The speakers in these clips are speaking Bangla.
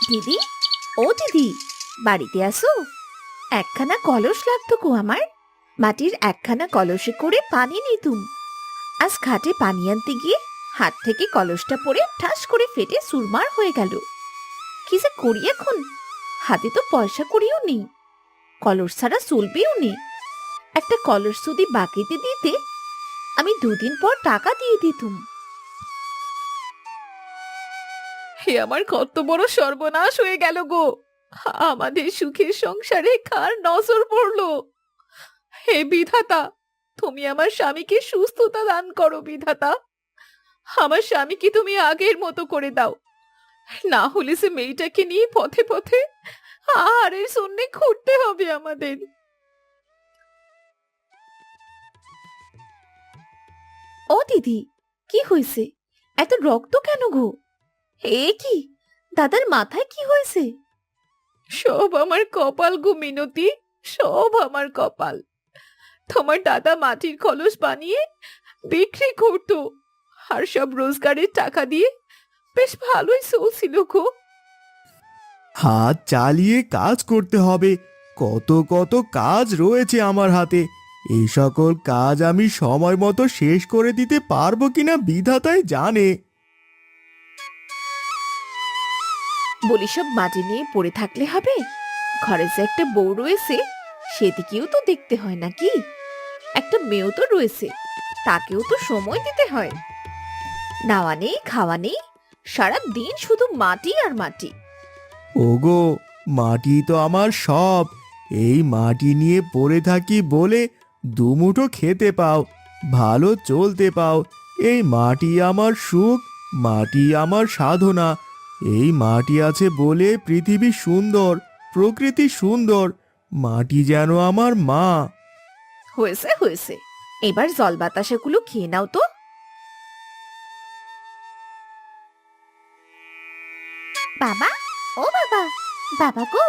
দিদি, ও দিদি, বাড়িতে আসো। একখানা কলস লাগতো গো আমার। মাটির একখানা কলসে করে পানি নিতুম। আজ ঘাটে পানি আনতে গিয়ে হাত থেকে কলসটা পড়ে ঠাস করে ফেটে চুরমার হয়ে গেল। কি যে করি এখন? হাতে তো পয়সা করিও নেই, কলস ছাড়া চলবেও নেই। একটা কলস যদি বাকিতে দিতে, আমি 2 দিন পর টাকা দিয়ে দিতুম। হে আমার কত বড় সর্বনাশ হয়ে গেল গো! আমাদের সুখের সংসারে কার নজর পড়লো? হে বিধাতা, তুমি আমার স্বামীকে সুস্থতা দান করো বিধাতা। আমার স্বামীকে তুমি আগের মতো করে দাও, না হলে সে মেয়েটাকে নিয়ে পথে পথে আহারের শূন্যে ঘুরতে হবে আমাদের। ও দিদি, কি হয়েছে? এত রক্ত কেন গো? হে কি, দাদার মাথায় কি হয়েছে? সব আমার কপাল গো মিনতি, সব আমার কপাল। তোমার দাদা মাটির কলস বানিয়ে বিক্রি করতো, আর সব রোজগারের টাকা দিয়ে বেশ ভালোই চলছিল গো। হাত চালিয়ে কাজ করতে হবে। কত কত কাজ রয়েছে আমার হাতে। এই সকল কাজ আমি সময় মতো শেষ করে দিতে পারবো কিনা বিধাতাই জানে। বলি সব মাটি নিয়ে পড়ে থাকলে হবে? ঘরে যে একটা বউ রয়েছে, সেদিকেও তো দেখতে হয় নাকি? একটা মেয়েও তো রয়েছে, তাকেও তো সময় দিতে হয়। নাওয়া নেই, খাওয়া নেই, সারা দিন শুধু মাটি আর মাটি। ওগো, মাটি তো আমার সব। এই মাটি নিয়ে পড়ে থাকি বলে দুমুঠো খেতে পাও, ভালো চলতে পাও। এই মাটি আমার সুখ, মাটি আমার সাধনা। এই মাটি আছে বলে পৃথিবী সুন্দর, প্রকৃতি সুন্দর। মাটি যেন আমার মা। হয়েছে হয়েছে, এবার জল বাতাসাগুলো খেয়ে নাও তো। বাবা, ও বাবা, বাবা গো,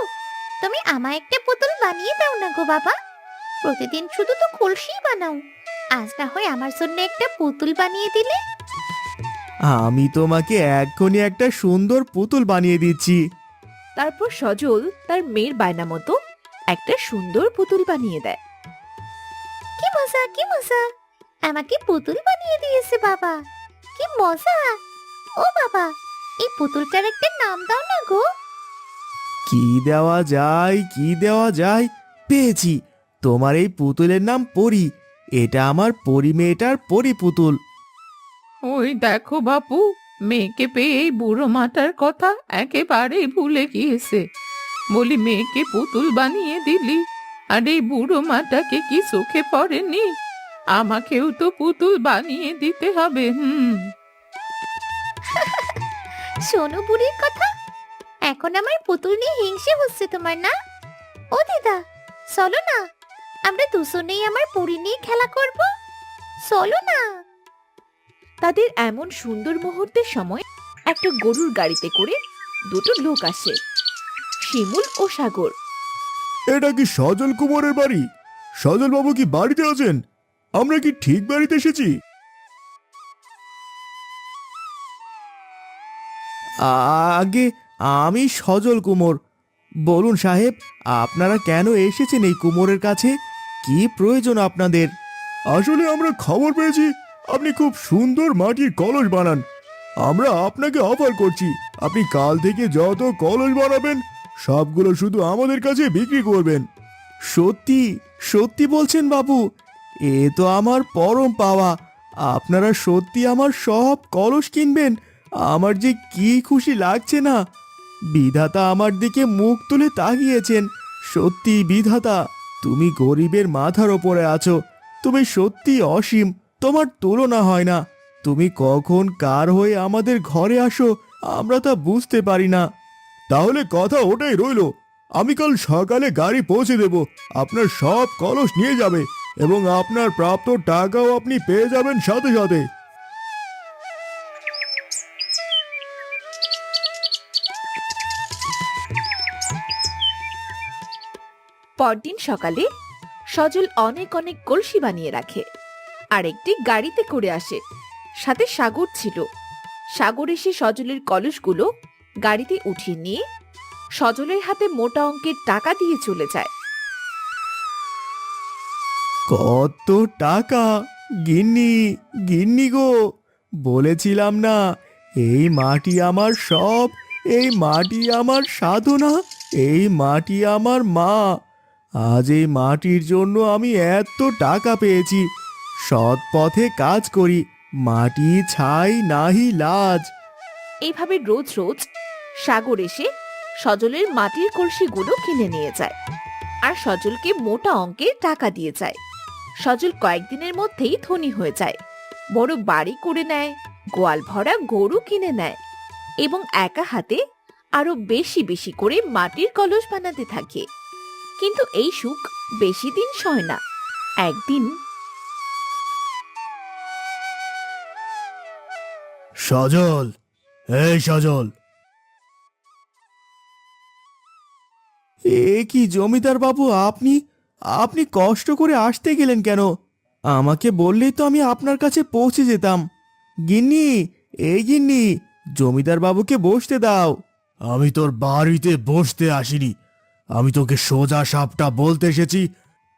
তুমি আমায় একটা পুতুল বানিয়ে দাও না গো বাবা। প্রতিদিন শুধু তো কলসি বানাও, আজ না হয় আমার জন্য একটা পুতুল বানিয়ে দিলে। আমি তোমাকে এক্ষুনি একটা সুন্দর পুতুল বানিয়ে দিচ্ছি। তারপর সজল তার মেয়ের বায়না মতো একটা সুন্দর পুতুল বানিয়ে দেয়। কি মজা, কি মজা, আমাকে পুতুল বানিয়ে দিয়েছে বাবা, কি মজা। ও বাবা, এই পুতুলটার একটা নাম দাও না গো। কি দেওয়া যায়, কি দেওয়া যায়? পেয়েছি! তোমার এই পুতুলের নাম পরি। এটা আমার পরি মেয়েটার পরি পুতুল। ওই দেখো বাপু, মেয়েকে পেয়ে এই বুড়ো মাটার কথা একেবারেই ভুলে গিয়েছে। বলি মেয়েকে পুতুল বানিয়ে দিলি, আর এই বুড়ো মাটাকে কি চোখে পড়েনি? আমাকেও তো পুতুল বানিয়ে দিতে হবে। শোনো বুড়ির কথা, এখন আমার পুতুল নিয়ে হিংসে হচ্ছে তোমার না? ও দিদা, চলো না, আমরা দুজনেই আমার পরি নিয়ে খেলা করব। চলো না। তাদের এমন সুন্দর মুহূর্তের সময় একটা গরুর গাড়িতে করে 2টো লোক আসে, শিমুল ও সাগর। এটা কি সজল কুমারের বাড়ি? সজল বাবু কি বাড়িতে আছেন? আমরা কি ঠিক বাড়িতে এসেছি? আগে আমি সজল কুমোর। বলুন সাহেব, আপনারা কেন এসেছেন এই কুমোরের কাছে? কি প্রয়োজন আপনাদের? আসলে আমরা খবর পেয়েছি আপনি খুব সুন্দর মাটির কলস বানান। আমরা আপনাকে অফার করছি, আপনি কাল থেকে যত কলস বানাবেন সবগুলো শুধু আমাদের কাছে বিক্রি করবেন। সত্যি সত্যি বলছেন বাবু? এ তো আমার পরম পাওয়া। আপনারা সত্যি আমার সব কলস কিনবেন? আমার যে কি খুশি লাগছে না। বিধাতা আমার দিকে মুখ তুলে তাকিয়েছেন। সত্যি বিধাতা, তুমি গরিবের মাথার ওপরে আছো। তুমি সত্যি অসীম, তোমার তুলনা হয় না। তুমি কখন কার হয়ে আমাদের ঘরে আসো আমরা তা বুঝতে পারি না। তাহলে কথা ওটাই রইলো, আমি কাল সকালে গাড়ি পৌঁছে দেব, আপনার সব কলস নিয়ে যাবে এবং আপনার প্রাপ্ত টাকাও আপনি পেয়ে যাবেন সাথে সাথে। পরদিন সকালে সজল অনেক অনেক কলসি বানিয়ে রাখে আর একটি গাড়িতে করে আসে। সাথে সাগর ছিল। সাগর এসে সজলের কলসগুলো গাড়িতে উঠিয়ে নিয়ে সজলের হাতে মোটা অঙ্কের টাকা দিয়ে চলে যায়। কত টাকা! গিন্নি, গিন্নি গো, বলেছিলাম না এই মাটি আমার সব, এই মাটি আমার সাধনা, এই মাটি আমার মা। আজ এই মাটির জন্য আমি এত টাকা পেয়েছি। সৎ পথে কাজ করি, মাটি ছাই নাহি লাজ। এইভাবে রোজ রোজ সাগর এসে সজলের মাটির কলসিগুলো কিনে নিয়ে যায় আর সজলকে মোটা অঙ্কের টাকা দিয়ে যায়। সজল কয়েকদিনের মধ্যেই ধনী হয়ে যায়, বড় বাড়ি করে নেয়, গোয়াল ভরা গরু কিনে নেয় এবং একা হাতে আরো বেশি বেশি করে মাটির কলস বানাতে থাকে। কিন্তু এই সুখ বেশি দিন সয় না। একদিন সজল, এই সজল! এ কি জমিদার বাবু, আপনি আপনি কষ্ট করে আসতে গেলেন কেন? আমাকে বললেই তো আমি আপনার কাছে পৌঁছে যেতাম। গিন্নি, এই গিন্নি, জমিদার বাবুকে বসতে দাও। আমি তোর বাড়িতে বসতে আসিনি, আমি তোকে সোজা সাপটা বলতে এসেছি,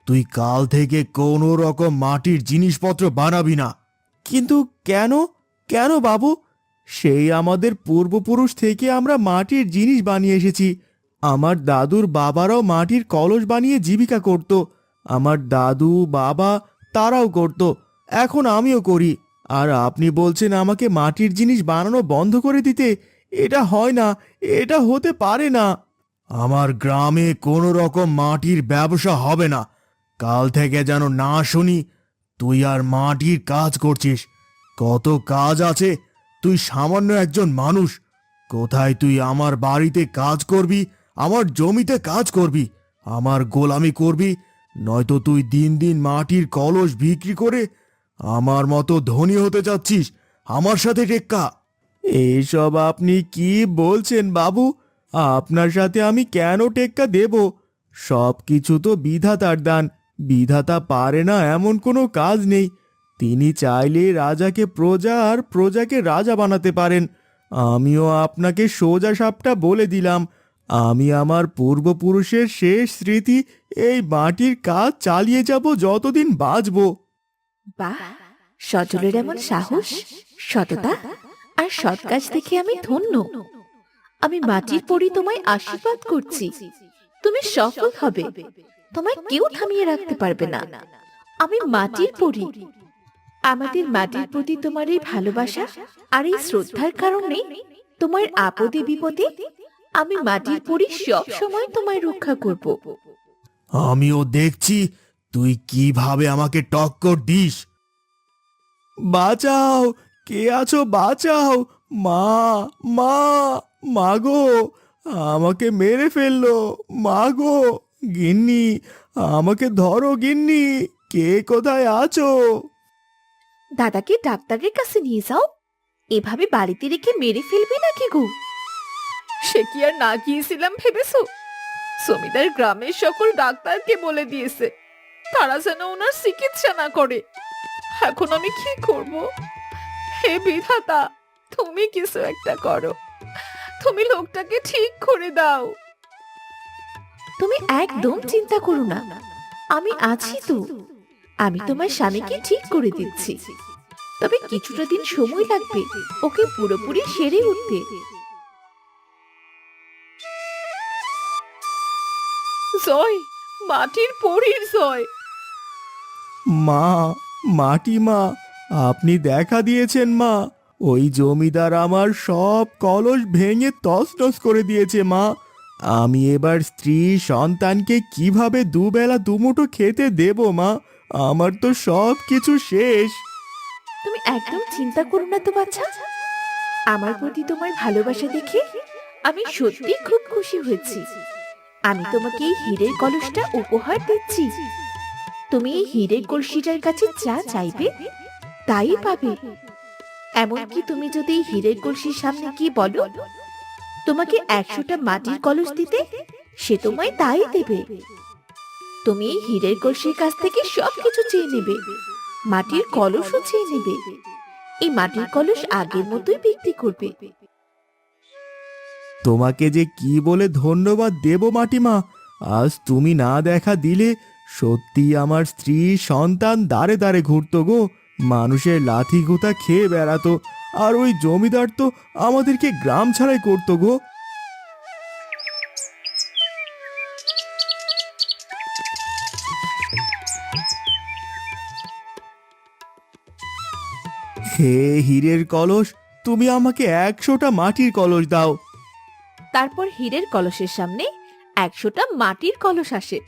তুই কাল থেকে কোনো রকম মাটির জিনিসপত্র বানাবি না। কিন্তু কেন, কেন বাবু? সেই আমাদের পূর্বপুরুষ থেকে আমরা মাটির জিনিস বানিয়ে এসেছি। আমার দাদুর বাবারাও মাটির কলস বানিয়ে জীবিকা করত। আমার দাদু বাবা তারাও করত, এখন আমিও করি। আর আপনি বলছেন আমাকে মাটির জিনিস বানানো বন্ধ করে দিতে? এটা হয় না, এটা হতে পারে না। আমার গ্রামে কোনো রকম মাটির ব্যবসা হবে না। কাল থেকে যেন না শুনি তুই আর মাটির কাজ করছিস। কত কাজ আছে, তুই সামান্য একজন মানুষ। কোথায় তুই আমার বাড়িতে কাজ করবি, আমার জমিতে কাজ করবি, আমার গোলামি করবি, নয়তো তুই দিন দিন মাটির কলস বিক্রি করে আমার মতো ধনী হতে যাচ্ছিস আমার সাথে টেক্কা? এইসব আপনি কি বলছেন বাবু? আপনার সাথে আমি কেন টেক্কা দেব? সব কিছু তো বিধাতার দান। বিধাতা পারে না এমন কোনো কাজ নেই। তিনি চাইলে রাজাকে প্রজা আর প্রজাকে রাজা বানাতে পারেন। আমিও আপনাকে সোজা সাপটা বলে দিলাম, আমি আমার পূর্বপুরুষের শেষ স্মৃতি এই মাটির কাজ চালিয়ে যাব যতদিন বাঁচব। বাহ, সজলের এমন সাহস, সততা আর সৎ কাজ দেখে আমি ধন্য। আমি মাটির পরি তোমায় আশীর্বাদ করছি, তুমি সফল হবে, তোমায় কেউ থামিয়ে রাখতে পারবে না। আমি মাটির পরি। আমাদের মাটির প্রতি তোমার এই ভালোবাসা আর এই শ্রদ্ধার কারণে তোমার আপদে বিপদে আমি মাটির পরি সব সময় তোমায় রক্ষা করব। আমিও দেখছি তুই কিভাবে আমাকে টক্কর দিস। বাঁচাও, কে আছো, বাঁচাও! মা, মা, মাগো, আমাকে মেরে ফেললো, মাগো! গিন্নি, আমাকে ধরো গিন্নি, কে কোথায় আছো? দাদাকে ডাক্তারের কাছে নিয়ে যাও। এভাবে বাড়িতে রেখে মেরে ফেলবে নাকি গো? সে কি আর না গিয়েছিলাম ভেবেছো? জমিদার গ্রামের সকল ডাক্তারকে বলে দিয়েছে তারা যেন ওনার চিকিৎসা না করে। এখন আমি কি করব? হে বিধাতা, তুমি কিছু একটা করো, তুমি লোকটাকে ঠিক করে দাও। তুমি একদম চিন্তা করো না, আমি আছি তো। আমি তোমার স্বামীকে ঠিক করে দিচ্ছি, তবে কিছুটা দিন সময় লাগবে ওকে পুরোপুরি সেরে উঠতে। জয়, মাটির পরীর জয়। মা, মাটি মা, আপনি দেখা দিয়েছেন মা। ওই জমিদার আমার সব কলস ভেঙে তছনছ করে দিয়েছে মা। আমি এবার স্ত্রী সন্তানকে কিভাবে দুবেলা দুমুঠো খেতে দেব মা? আমার তো সব কিছু শেষ। তুমি একদম চিন্তা করো না তো বাচ্চা। আমার প্রতি তোমার ভালোবাসা দেখে আমি সত্যি খুব খুশি হয়েছি। আমি তোমাকে এই হীরের কলসটা উপহার দিচ্ছি। তুমি এই হীরের কলসিটার কাছে যা চাইবে তাই পাবে। এমনকি তুমি যদি এই হীরের কলসির সামনে গিয়ে বলো তোমাকে 100টা মাটির কলস দিতে, সে তোমায় তাই দেবে। তুমি এই হীরের কলসির কাছ থেকে সবকিছু চেয়ে নেবে, মাটির কলসও চেয়ে নেবে। এই মাটির কলস আগের মতোই বিক্রি করবে। তোমাকে যে কি বলে ধন্যবাদ দেব মাটিমা। আজ তুমি না দেখা দিলে সত্যি আমার স্ত্রী সন্তান দাঁড়ে দাঁড়ে ঘুরতো গো, মানুষের লাথি গুতা খেয়ে বেড়াতো, আর ওই জমিদার তো আমাদেরকে গ্রাম ছাড়াই করতো গো। হে হীরের কলস, তুমি আমাকে 100টা মাটির কলস দাও। তারপর হীরের কলসের সামনে 100টা মাটির কলস আসে।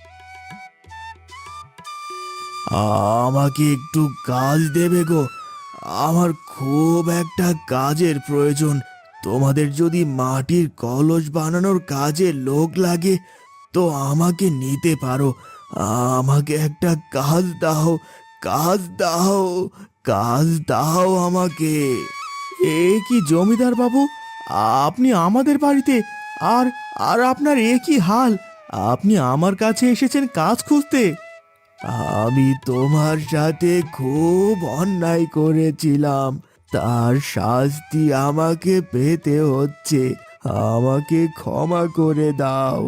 আমাকে একটু কাজ দেবে গো, আমার খুব একটা কাজের প্রয়োজন। তোমাদের যদি মাটির কলস বানানোর কাজে লোক লাগে তো আমাকে নিতে পারো। আমাকে একটা কাজ দাও, কাজ দাও, কাজ দাও আমাকে। এ কি জমিদার বাবু, আপনি আমাদের বাড়িতে, আর আর আপনার এ কি হাল? আপনি আমার কাছে এসেছেন কাজ খুঁজতে? আমি তোমার সাথে খুব অন্যায় করেছিলাম, তার শাস্তি আমাকে পেতে হচ্ছে। আমাকে ক্ষমা করে দাও।